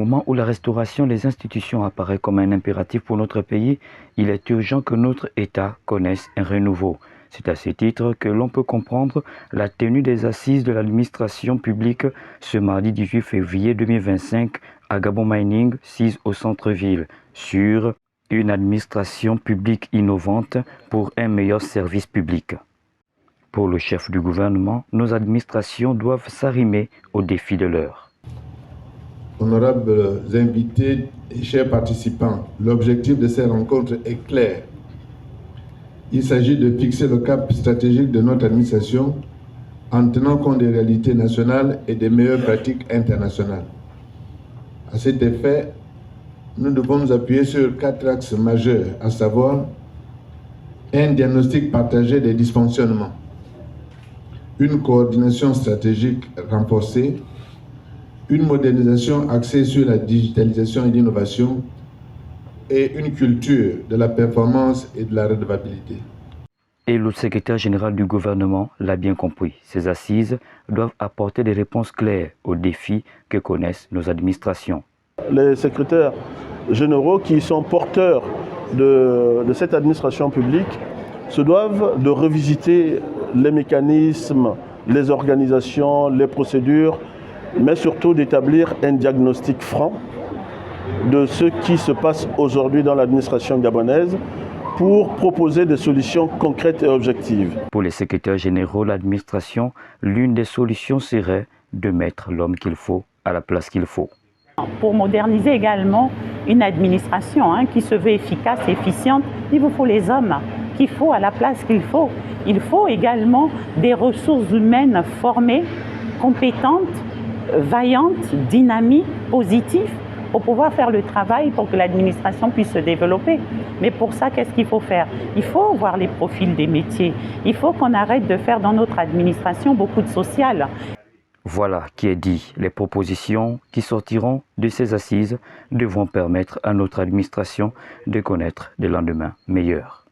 moment où la restauration des institutions apparaît comme un impératif pour notre pays, il est urgent que notre État connaisse un renouveau. C'est à ce titre que l'on peut comprendre la tenue des assises de l'administration publique ce mardi 18 février 2025 à Gabon Mining 6 au centre-ville sur une administration publique innovante pour un meilleur service public. Pour le chef du gouvernement, nos administrations doivent s'arrimer aux défis de l'heure. Honorables invités et chers participants, l'objectif de ces rencontres est clair. Il s'agit de fixer le cap stratégique de notre administration en tenant compte des réalités nationales et des meilleures pratiques internationales. À cet effet, nous devons nous appuyer sur 4 axes majeurs, à savoir un diagnostic partagé des dysfonctionnements, une coordination stratégique renforcée, une modernisation axée sur la digitalisation et l'innovation et une culture de la performance et de la redevabilité. Et le secrétaire général du gouvernement l'a bien compris. Ces assises doivent apporter des réponses claires aux défis que connaissent nos administrations. Les secrétaires généraux qui sont porteurs de cette administration publique se doivent de revisiter les mécanismes, les organisations, les procédures, mais surtout d'établir un diagnostic franc de ce qui se passe aujourd'hui dans l'administration gabonaise pour proposer des solutions concrètes et objectives. Pour les secrétaires généraux de l'administration, l'une des solutions serait de mettre l'homme qu'il faut à la place qu'il faut. Pour moderniser également une administration qui se veut efficace et efficiente, il vous faut les hommes qu'il faut à la place qu'il faut. Il faut également des ressources humaines formées, compétentes, vaillantes, dynamiques, positives, pour pouvoir faire le travail pour que l'administration puisse se développer. Mais pour ça, qu'est-ce qu'il faut faire? Il faut voir les profils des métiers. Il faut qu'on arrête de faire dans notre administration beaucoup de social. Voilà qui est dit. Les propositions qui sortiront de ces assises devront permettre à notre administration de connaître des lendemains meilleurs.